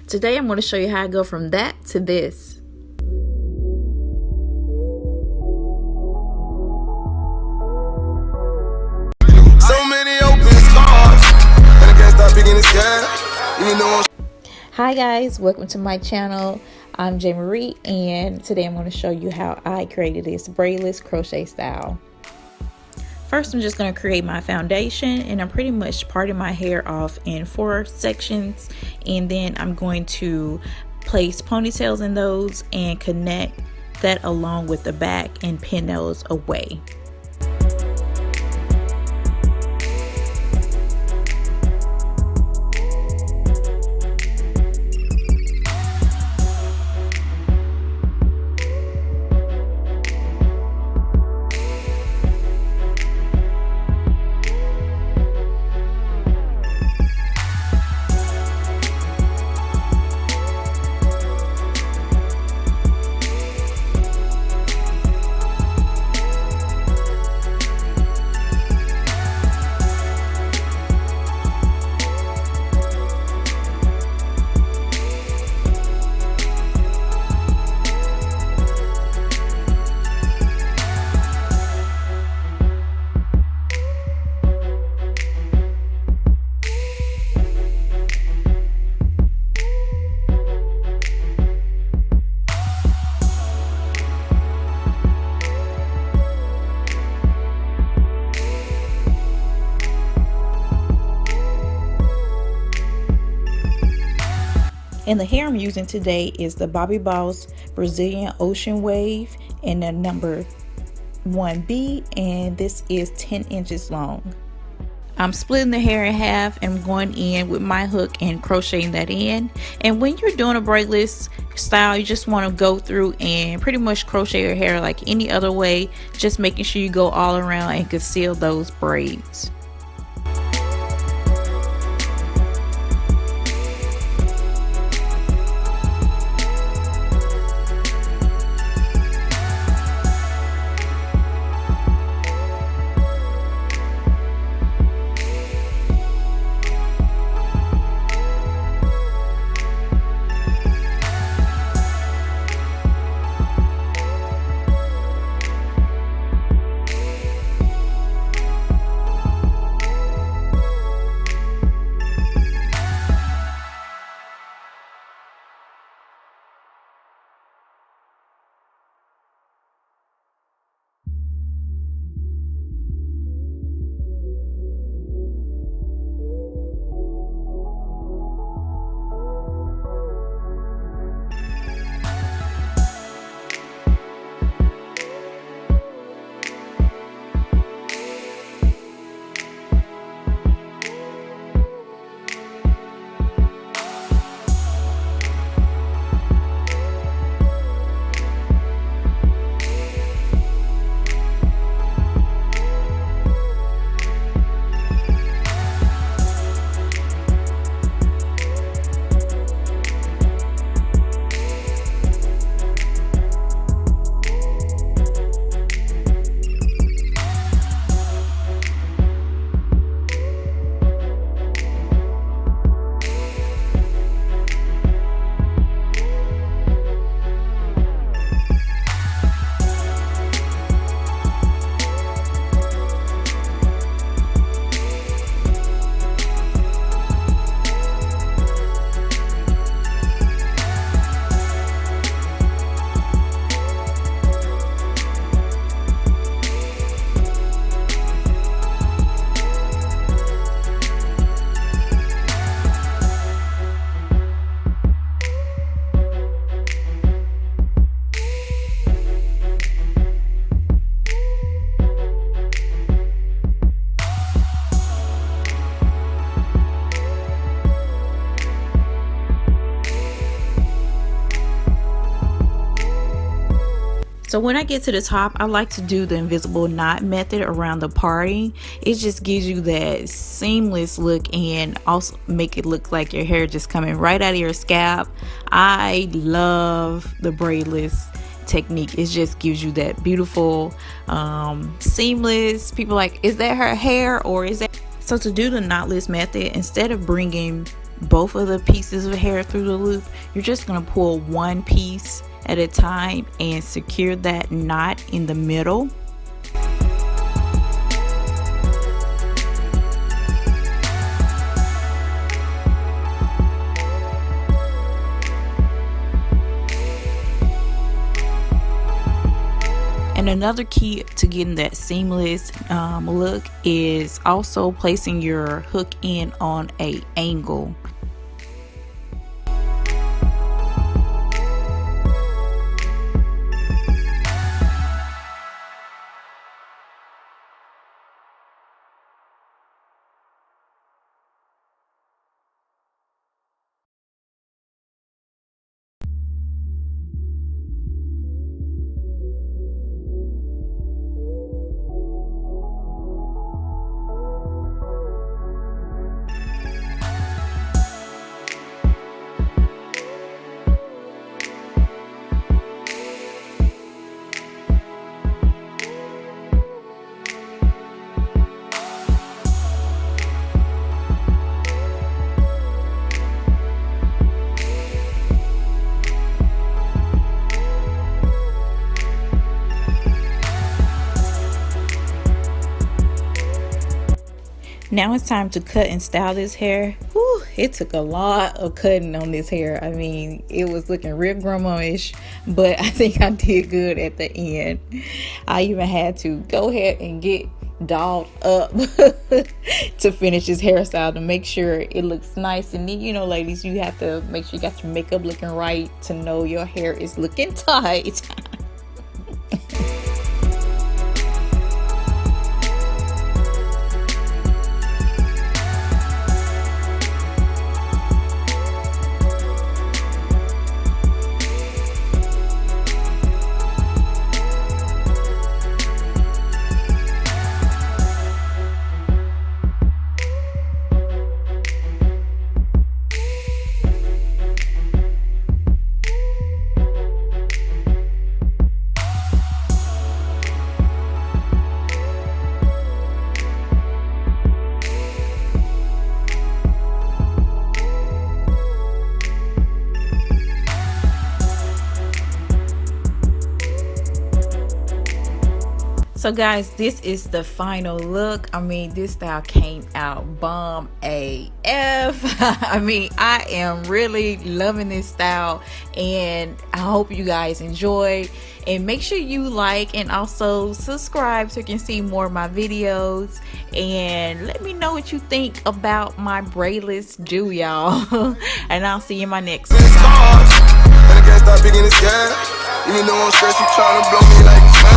Today I'm going to show you how I go from that to this. So many open scars, and I can't stop picking the sky, even though Hi guys, welcome to my channel. I'm J Marie, and today I'm going to show you how I created this braidless crochet style. First, I'm just going to create my foundation, and I'm pretty much parting my hair off in 4 sections, and then I'm going to place ponytails in those and connect that along with the back and pin those away. And the hair I'm using today is the Bobbi Boss Brazilian Ocean Wave in the number 1B, and this is 10 inches long. I'm splitting the hair in half and going in with my hook and crocheting that in. And when you're doing a braidless style, you just want to go through and pretty much crochet your hair like any other way, just making sure you go all around and conceal those braids. So when I get to the top, I like to do the invisible knot method around the parting. It just gives you that seamless look and also make it look like your hair just coming right out of your scalp. I love the braidless technique. It just gives you that beautiful seamless. People like, is that her hair or is that? So to do the knotless method, instead of bringing both of the pieces of hair through the loop, you're just going to pull one piece at a time and secure that knot in the middle. And another key to getting that seamless look is also placing your hook in on an angle. Now it's time to cut and style this hair. Whew, it took a lot of cutting on this hair. I mean, it was looking real grandma-ish, but I think I did good at the end. I even had to go ahead and get dolled up to finish this hairstyle to make sure it looks nice and neat. You know, ladies, you have to make sure you got your makeup looking right to know your hair is looking tight. So guys, this is the final look. I mean, this style came out bomb AF. I mean, I am really loving this style, and I hope you guys enjoy. And make sure you like and also subscribe so you can see more of my videos. And let me know what you think about my braidless do, y'all. And I'll see you in my next one. And I can't stop picking the sky. Even though I'm stressed, you trying to blow me like